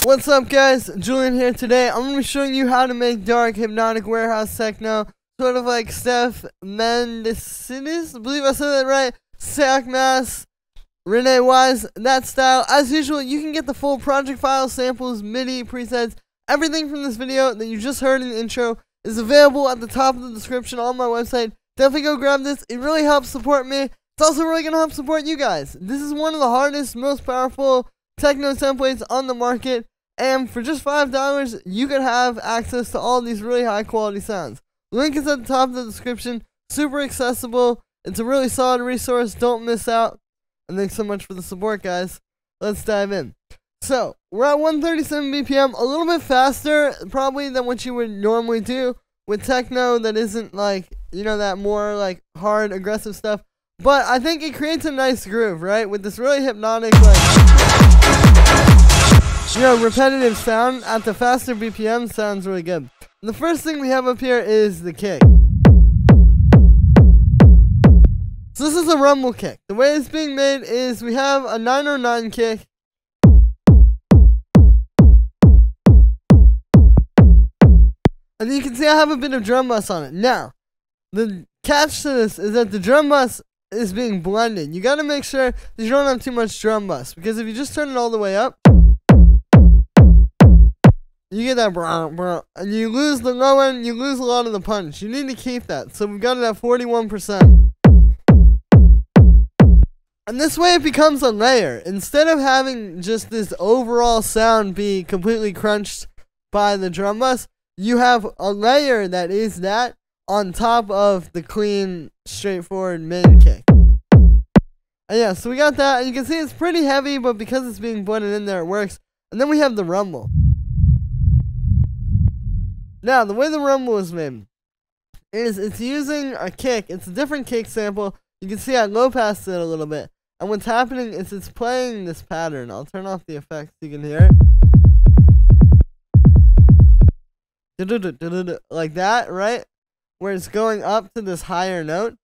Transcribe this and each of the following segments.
What's up guys, Julian here. Today I'm going to be showing you how to make dark hypnotic warehouse techno, sort of like Steph Mendicinis, I believe I said that right, Sackmass, Renee Wise, that style. As usual, you can get the full project file, samples, MIDI, presets, everything from this video that you just heard in the intro is available at the top of the description on my website. Definitely go grab this, it really helps support me. It's also really going to help support you guys. This is one of the hardest, most powerful techno templates on the market. And for just $5, you can have access to all these really high quality sounds. Link is at the top of the description. Super accessible. It's a really solid resource. Don't miss out. And thanks so much for the support, guys. Let's dive in. So, we're at 137 BPM, a little bit faster probably than what you would normally do with techno that isn't like, you know, that more like hard, aggressive stuff. But I think it creates a nice groove, right? With this really hypnotic, repetitive sound at the faster BPM sounds really good. And the first thing we have up here is the kick. So this is a rumble kick. The way it's being made is we have a 909 kick. And you can see I have a bit of drum bus on it. Now, the catch to this is that the drum bus is being blended. You gotta make sure that you don't have too much drum bus, because if you just turn it all the way up, you get that brah, brah, and you lose the low end, you lose a lot of the punch. You need to keep that. So we've got it at 41%. And this way it becomes a layer. Instead of having just this overall sound be completely crunched by the drum bus, you have a layer that is that on top of the clean, straightforward main kick. And yeah, so we got that, and you can see it's pretty heavy, but because it's being blended in there, it works. And then we have the rumble. Now, the way the rumble is made is it's using a kick. It's a different kick sample. You can see I low passed it a little bit. And what's happening is it's playing this pattern. I'll turn off the effects so you can hear it. Like that, right? Where it's going up to this higher note.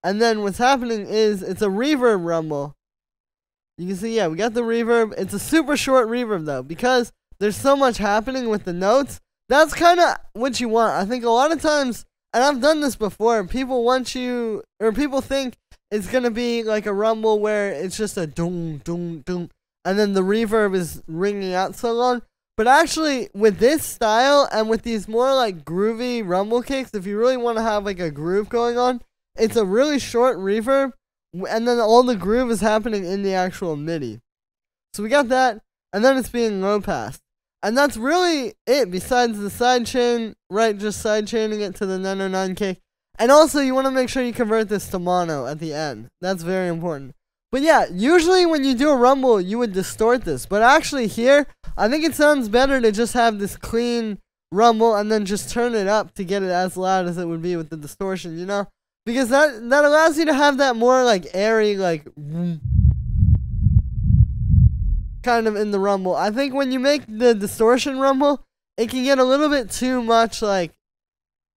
And then what's happening is it's a reverb rumble. You can see, yeah, we got the reverb. It's a super short reverb though, because there's so much happening with the notes. That's kind of what you want. I think a lot of times, and I've done this before, people want you, or people think it's going to be like a rumble where it's just a doom, doom, doom, and then the reverb is ringing out so long. But actually, with this style, and with these more like groovy rumble kicks, if you really want to have like a groove going on, it's a really short reverb, and then all the groove is happening in the actual MIDI. So we got that, and then it's being low passed. And that's really it, besides the sidechain, right, just sidechaining it to the 909 kick. And also, you want to make sure you convert this to mono at the end. That's very important. But yeah, usually when you do a rumble, you would distort this. But actually here, I think it sounds better to just have this clean rumble and then just turn it up to get it as loud as it would be with the distortion, you know? Because that allows you to have that more like airy, like kind of in the rumble. I think when you make the distortion rumble, it can get a little bit too much, like,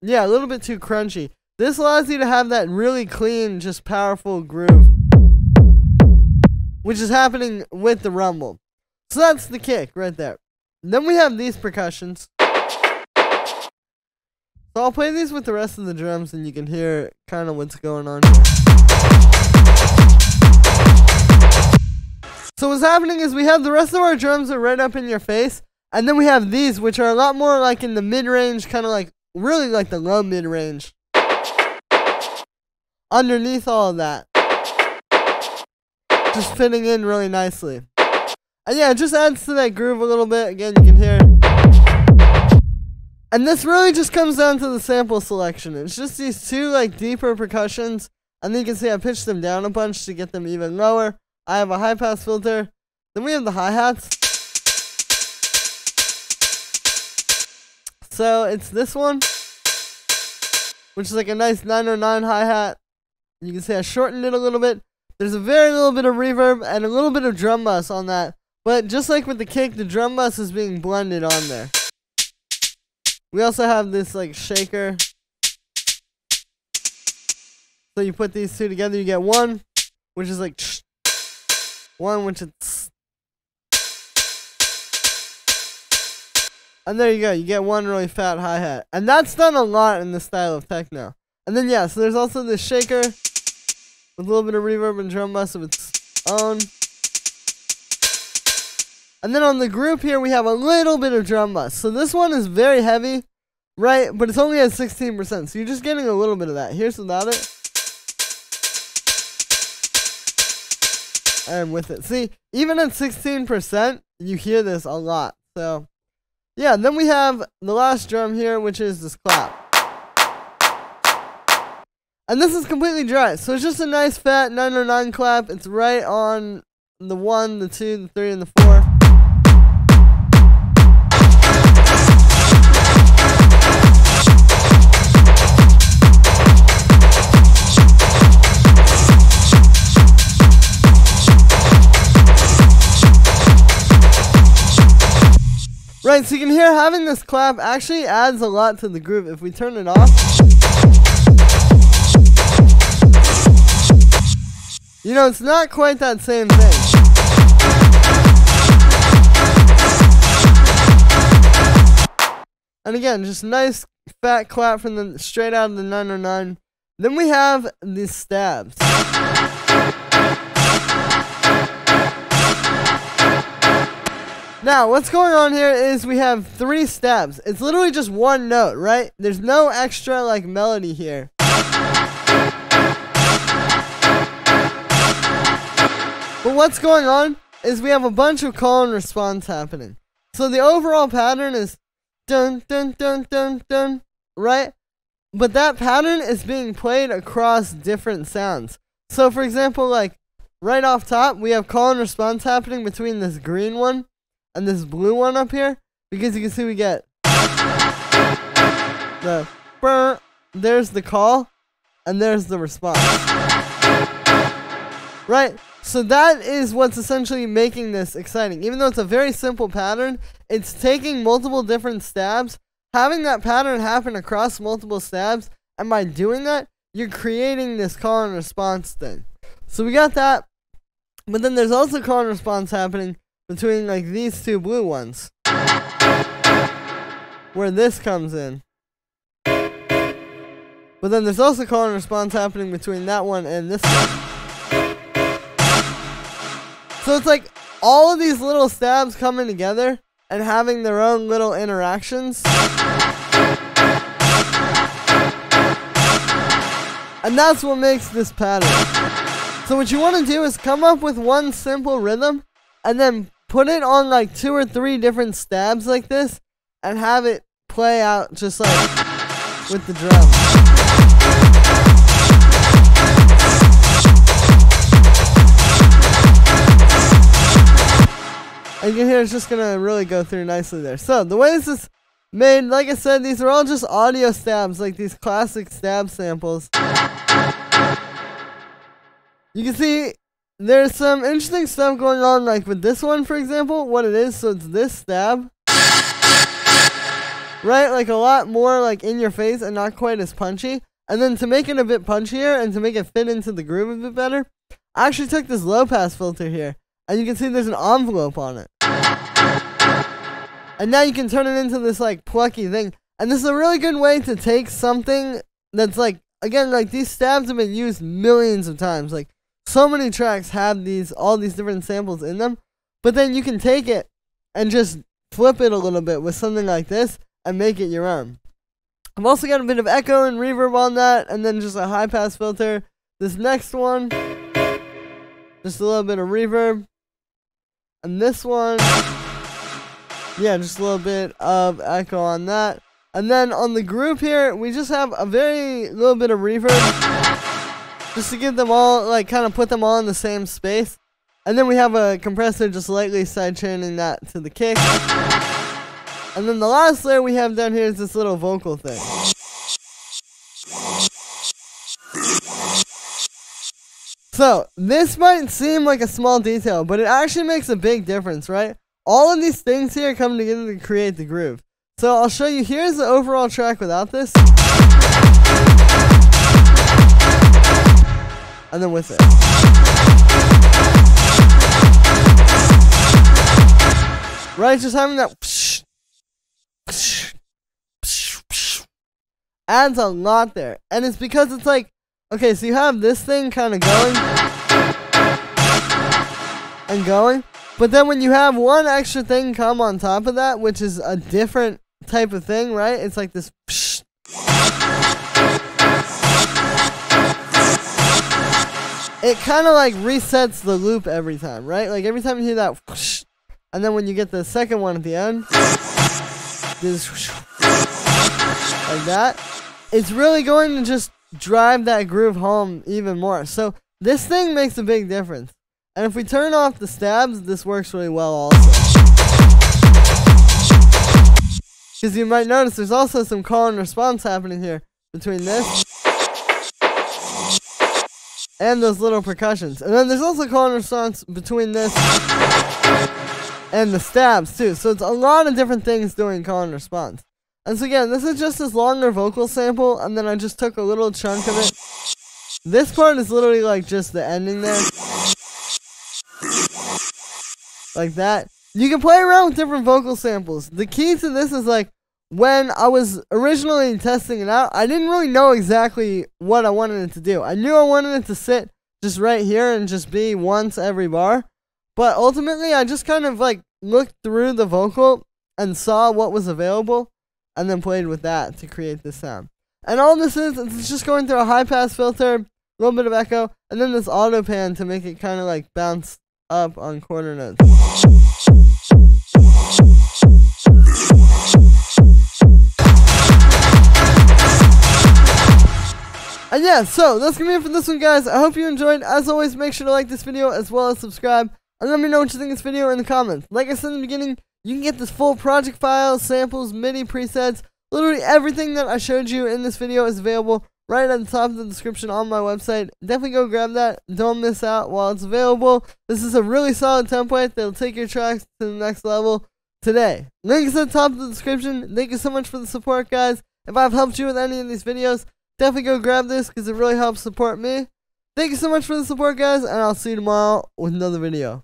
yeah, a little bit too crunchy. This allows you to have that really clean, just powerful groove, which is happening with the rumble. So that's the kick right there. Then we have these percussions. So I'll play these with the rest of the drums and you can hear kind of what's going on here. So what's happening is we have the rest of our drums are right up in your face, and then we have these, which are a lot more like in the mid-range, kind of like, really like the low mid-range. Underneath all of that. Just fitting in really nicely. And yeah, it just adds to that groove a little bit. Again, you can hear. And this really just comes down to the sample selection. It's just these two like deeper percussions, and then you can see I pitched them down a bunch to get them even lower. I have a high pass filter. Then we have the hi-hats. So it's this one, which is like a nice 909 hi-hat. You can see I shortened it a little bit. There's a very little bit of reverb and a little bit of drum bus on that. But just like with the kick, the drum bus is being blended on there. We also have this like shaker. So you put these two together, you get one, which is like one which is And there you go. You get one really fat hi-hat. And that's done a lot in the style of techno. And then, yeah, so there's also this shaker with a little bit of reverb and drum bus of its own. And then on the group here, we have a little bit of drum bus. So this one is very heavy, right? But it's only at 16%. So you're just getting a little bit of that. Here's without it. And with it. See, even at 16%, you hear this a lot. So, yeah, then we have the last drum here, which is this clap. And this is completely dry. So it's just a nice fat 909 clap. It's right on the 1, the 2, the 3, and the 4. Right, so you can hear having this clap actually adds a lot to the groove. If we turn it off, you know, it's not quite that same thing. And again, just nice fat clap from the straight out of the 909. Then we have these stabs. Now, what's going on here is we have 3 stabs. It's literally just one note, right? There's no extra, like, melody here. But what's going on is we have a bunch of call and response happening. So the overall pattern is dun, dun, dun, dun, dun, right? But that pattern is being played across different sounds. So, for example, like, right off top, we have call and response happening between this green one and this blue one up here, because you can see we get the brr, there's the call, and there's the response. Right? So that is what's essentially making this exciting. Even though it's a very simple pattern, it's taking multiple different stabs, having that pattern happen across multiple stabs, and by doing that, you're creating this call and response thing. So we got that, but then there's also call and response happening between, like, these 2 blue ones, where this comes in. But then there's also call and response happening between that one and this one. So it's like all of these little stabs coming together and having their own little interactions. And that's what makes this pattern. So what you want to do is come up with one simple rhythm and then put it on like 2 or 3 different stabs like this and have it play out just like with the drum. And you can hear it's just gonna really go through nicely there. So the way this is made, like I said, these are all just audio stabs, like these classic stab samples. You can see there's some interesting stuff going on, like with this one, for example, what it is. So it's this stab, right? Like a lot more like in your face and not quite as punchy. And then to make it a bit punchier and to make it fit into the groove a bit better, I actually took this low pass filter here, and you can see there's an envelope on it. And now you can turn it into this like plucky thing. And this is a really good way to take something that's like, again, like these stabs have been used millions of times. Like, so many tracks have all these different samples in them, but then you can take it and just flip it a little bit with something like this and make it your own. I've also got a bit of echo and reverb on that, and then just a high pass filter. This next one, just a little bit of reverb, and this one, yeah, just a little bit of echo on that. And then on the group here, we just have a very little bit of reverb, just to give them all, like, kind of put them all in the same space. And then we have a compressor just lightly sidechaining that to the kick. And then the last layer we have down here is this little vocal thing. So, this might seem like a small detail, but it actually makes a big difference, right? All of these things here come together to create the groove. So, I'll show you, here's the overall track without this. And then with it. Right, just having that whoosh, adds a lot there. And it's because it's like, okay, so you have this thing kind of going and going, but then when you have one extra thing come on top of that, which is a different type of thing, right? It's like this. It kind of like resets the loop every time, right? Like every time you hear that, whoosh, and then when you get the second one at the end, this whoosh, like that, it's really going to just drive that groove home even more. So this thing makes a big difference. And if we turn off the stabs, this works really well also. Because you might notice there's also some call and response happening here between this and those little percussions. And then there's also call and response between this and the stabs too. So it's a lot of different things doing call and response. And so again, this is just this longer vocal sample, and then I just took a little chunk of it. This part is literally like just the ending there. Like that. You can play around with different vocal samples. The key to this is like, when I was originally testing it out, I didn't really know exactly what I wanted it to do. I knew I wanted it to sit just right here and just be once every bar. But ultimately, I just kind of like looked through the vocal and saw what was available and then played with that to create this sound. And all this is, it's just going through a high pass filter, a little bit of echo, and then this auto pan to make it kind of like bounce up on quarter notes. And yeah, so that's gonna be it for this one, guys. I hope you enjoyed. As always, make sure to like this video as well as subscribe. And let me know what you think of this video in the comments. Like I said in the beginning, you can get this full project file, samples, MIDI presets. Literally everything that I showed you in this video is available right at the top of the description on my website. Definitely go grab that. Don't miss out while it's available. This is a really solid template that'll take your tracks to the next level today. Link is at the top of the description. Thank you so much for the support, guys. If I've helped you with any of these videos, definitely go grab this because it really helps support me. Thank you so much for the support, guys, and I'll see you tomorrow with another video.